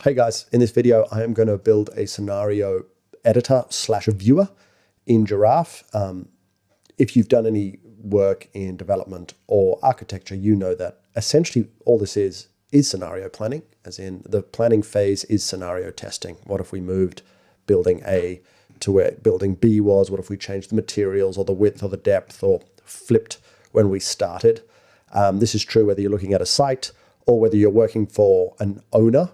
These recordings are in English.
Hey guys, in this video, I am going to build a scenario editor / viewer in Giraffe. If you've done any work in development or architecture, you know that essentially all this is scenario planning, as in the planning phase is scenario testing. What if we moved building A to where building B was? What if we changed the materials or the width or the depth or flipped when we started? This is true whether you're looking at a site or whether you're working for an owner,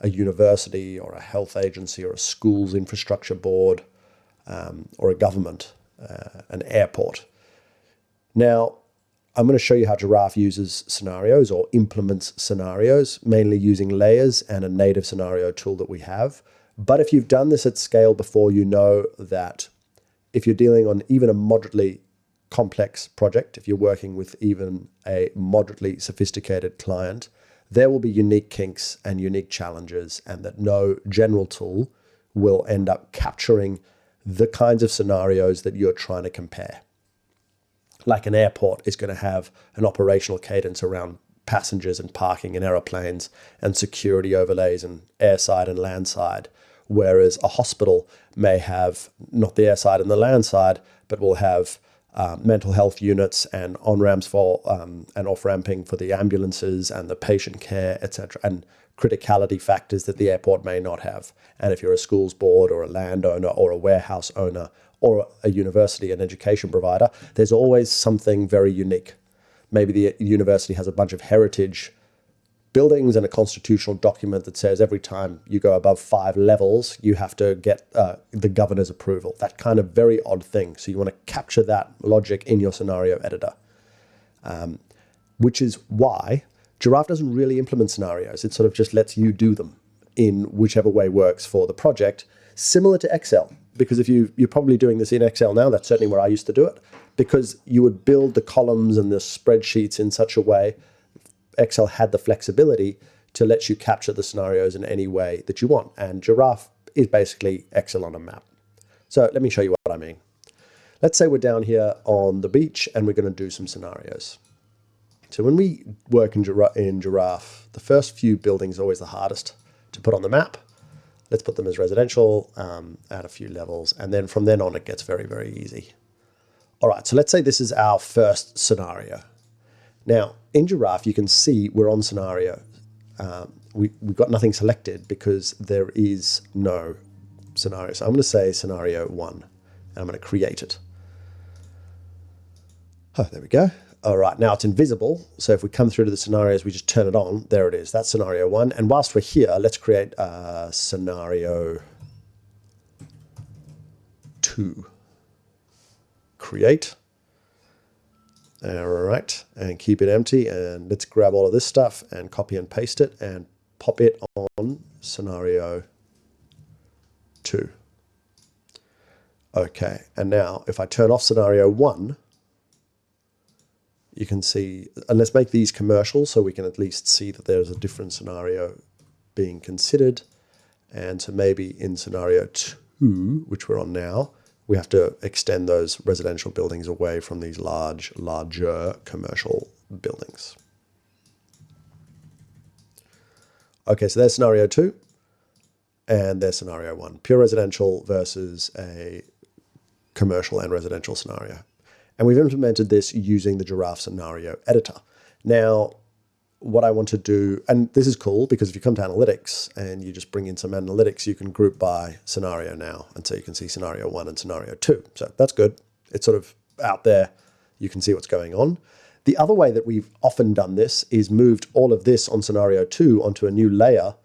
a university or a health agency or a school's infrastructure board, or a government, an airport. Now, I'm going to show you how Giraffe uses scenarios or implements scenarios, mainly using layers and a native scenario tool that we have. But if you've done this at scale before, you know that if you're dealing on even a moderately complex project, if you're working with even a moderately sophisticated client, there will be unique kinks and unique challenges, and that no general tool will end up capturing the kinds of scenarios that you're trying to compare. Like an airport is going to have an operational cadence around passengers and parking and aeroplanes and security overlays and airside and landside, whereas a hospital may have not the airside and the landside, but will have mental health units and on-ramps for and off-ramping for the ambulances and the patient care, etc., and criticality factors that the airport may not have. And if you're a schools board or a landowner or a warehouse owner or a university and education provider, there's always something very unique. Maybe the university has a bunch of heritage buildings and a constitutional document that says every time you go above 5 levels, you have to get the governor's approval. That kind of very odd thing. So you want to capture that logic in your scenario editor, which is why Giraffe doesn't really implement scenarios. It sort of just lets you do them in whichever way works for the project, similar to Excel. Because if you're probably doing this in Excel now, that's certainly where I used to do it, because you would build the columns and the spreadsheets in such a way Excel had the flexibility to let you capture the scenarios in any way that you want. And Giraffe is basically Excel on a map. So let me show you what I mean. Let's say we're down here on the beach and we're going to do some scenarios. So when we work in Giraffe, the first few buildings are always the hardest to put on the map. Let's put them as residential, add a few levels, and then from then on it gets very, very easy. All right, so let's say this is our first scenario. Now, in Giraffe, you can see we're on scenario. We've got nothing selected because there is no scenario. So I'm going to say scenario 1, and I'm going to create it. Oh, there we go. All right, now it's invisible. So if we come through to the scenarios, we just turn it on. There it is. That's scenario 1. And whilst we're here, let's create scenario 2. Create. All right, and keep it empty, and let's grab all of this stuff and copy and paste it and pop it on scenario 2. Okay, and now if I turn off scenario 1, you can see, and let's make these commercial so we can at least see that there's a different scenario being considered. And so maybe in scenario 2, which we're on now, we have to extend those residential buildings away from these larger commercial buildings. Okay, so there's scenario 2, and there's scenario 1. Pure residential versus a commercial and residential scenario. And we've implemented this using the Giraffe scenario editor. Now, what I want to do, and this is cool because if you come to analytics and you just bring in some analytics, you can group by scenario now. And so you can see scenario 1 and scenario 2. So that's good. It's sort of out there. You can see what's going on. The other way that we've often done this is moved all of this on scenario 2 onto a new layer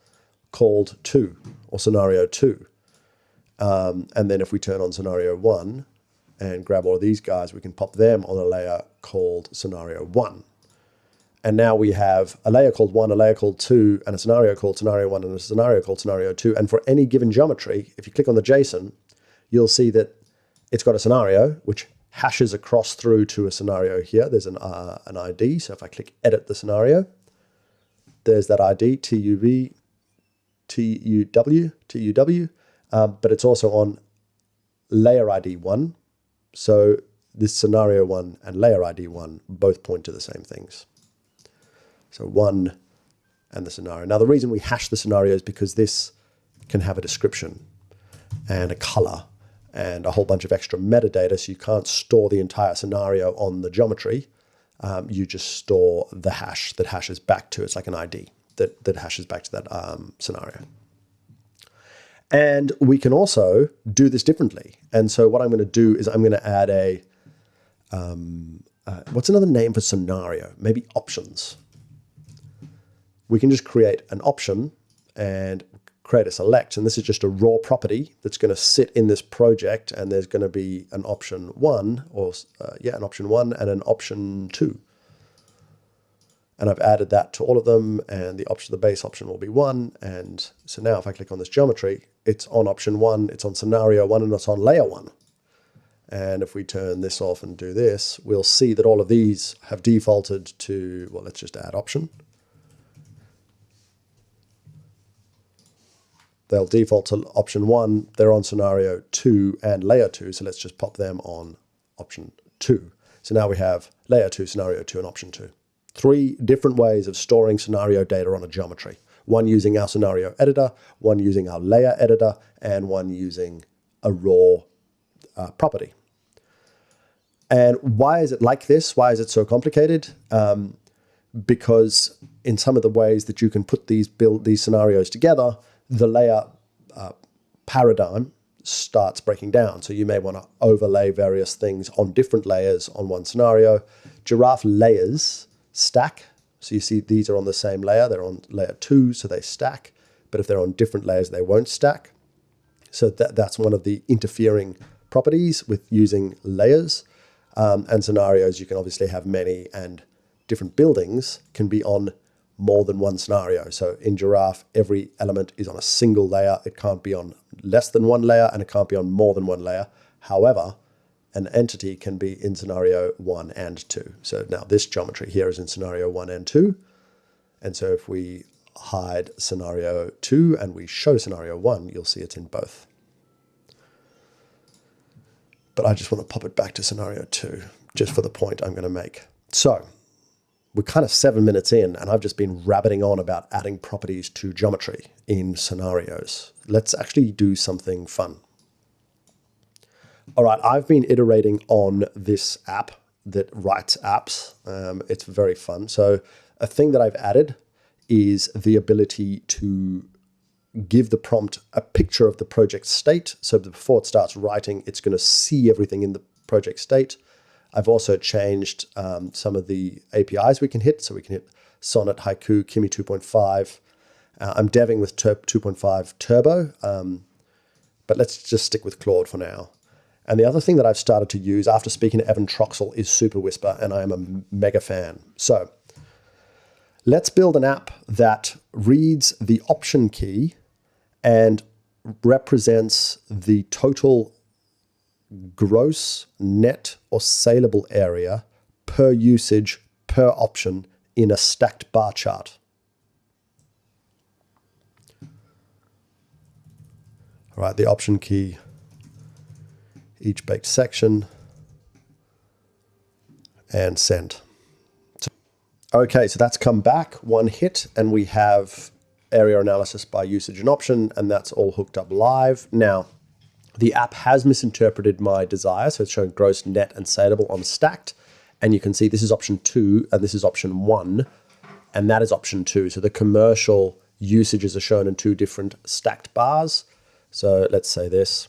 called 2 or scenario 2. And then if we turn on scenario 1 and grab all of these guys, we can pop them on a layer called scenario 1. And now we have a layer called 1, a layer called 2, and a scenario called scenario 1, and a scenario called scenario 2. And for any given geometry, if you click on the JSON, you'll see that it's got a scenario which hashes across through to a scenario here. There's an ID. So if I click edit the scenario, there's that ID, TUW, but it's also on layer ID 1. So this scenario 1 and layer ID 1 both point to the same things. So 1 and the scenario. Now, the reason we hash the scenario is because this can have a description and a color and a whole bunch of extra metadata, so you can't store the entire scenario on the geometry. You just store the hash that hashes back to, it's like an ID that hashes back to that scenario. And we can also do this differently. And so what I'm going to do is I'm going to add a, what's another name for scenario? Maybe options. We can just create an option and create a select. And this is just a raw property that's going to sit in this project. And there's going to be an option 1, or an option 1 and an option 2. And I've added that to all of them, and the base option will be 1. And so now if I click on this geometry, it's on option 1, it's on scenario 1, and it's on layer 1. And if we turn this off and do this, we'll see that all of these have defaulted to, well, let's just add option. They'll default to option 1, they're on scenario 2 and layer 2, so let's just pop them on option 2. So now we have layer 2, scenario 2, and option 2. 3 different ways of storing scenario data on a geometry. One using our scenario editor, one using our layer editor, and one using a raw property. And why is it like this? Why is it so complicated? Because in some of the ways that you can put build these scenarios together, the layer paradigm starts breaking down. So you may want to overlay various things on different layers on one scenario. Giraffe layers stack. So you see these are on the same layer. They're on layer 2, so they stack. But if they're on different layers, they won't stack. So that's one of the interfering properties with using layers. And scenarios, you can obviously have many, and different buildings can be on more than one scenario. So in Giraffe, every element is on a single layer. It can't be on less than one layer, and it can't be on more than one layer. However, an entity can be in scenario 1 and 2. So now this geometry here is in scenario 1 and 2. And so if we hide scenario 2 and we show scenario 1, you'll see it's in both. But I just want to pop it back to scenario 2, just for the point I'm going to make. So we're kind of 7 minutes in, and I've just been rabbiting on about adding properties to geometry in scenarios. Let's actually do something fun. All right, I've been iterating on this app that writes apps. It's very fun. So a thing that I've added is the ability to give the prompt a picture of the project state. So before it starts writing, it's going to see everything in the project state. I've also changed some of the APIs we can hit. So we can hit Sonnet, Haiku, Kimi 2.5. I'm deving with 2.5 Turbo, but let's just stick with Claude for now. And the other thing that I've started to use after speaking to Evan Troxel is Super Whisper, and I am a mega fan. So let's build an app that reads the option key and represents the total gross, net, or saleable area per usage, per option in a stacked bar chart. All right, the option key, each baked section, and send. Okay, so that's come back, one hit, and we have area analysis by usage and option, and that's all hooked up live. Now, the app has misinterpreted my desire, so it's showing gross, net, and saleable on stacked, and you can see this is option 2, and this is option 1, and that is option 2. So the commercial usages are shown in 2 different stacked bars. So let's say this.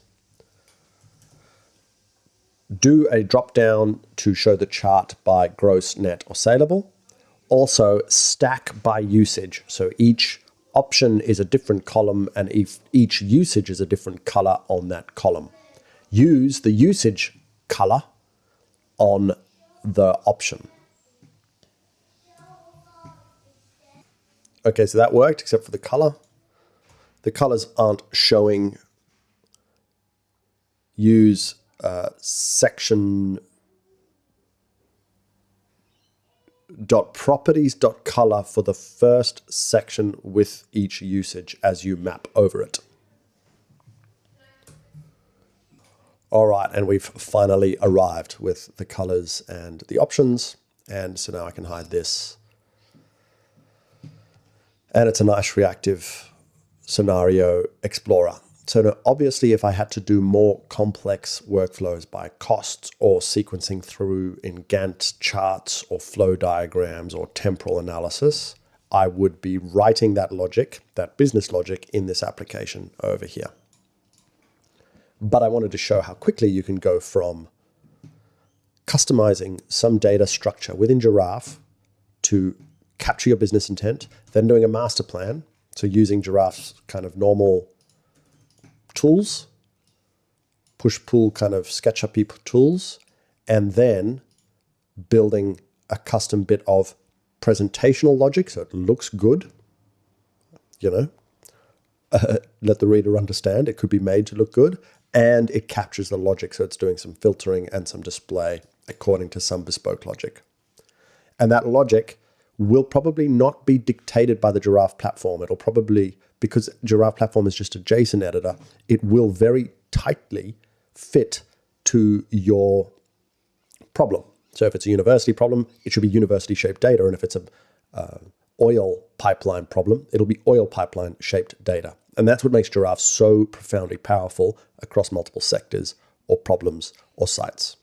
Do a drop down to show the chart by gross, net, or saleable. Also stack by usage. So each option is a different column, and each usage is a different color on that column. Use the usage color on the option. Okay, so that worked except for the color. The colors aren't showing. Use section .properties.color for the first section with each usage as you map over it. All right, and we've finally arrived with the colors and the options. And so now I can hide this. And it's a nice reactive scenario explorer. So now, obviously, if I had to do more complex workflows by costs or sequencing through in Gantt charts or flow diagrams or temporal analysis, I would be writing that logic, that business logic, in this application over here. But I wanted to show how quickly you can go from customizing some data structure within Giraffe to capture your business intent, then doing a master plan, so using Giraffe's kind of normal tools, push-pull kind of sketchup tools, and then building a custom bit of presentational logic so it looks good, let the reader understand it could be made to look good, and it captures the logic so it's doing some filtering and some display according to some bespoke logic. And that logic will probably not be dictated by the Giraffe platform. It'll probably, because Giraffe platform is just a JSON editor, it will very tightly fit to your problem. So if it's a university problem, it should be university-shaped data. And if it's a oil pipeline problem, it'll be oil pipeline-shaped data. And that's what makes Giraffe so profoundly powerful across multiple sectors or problems or sites.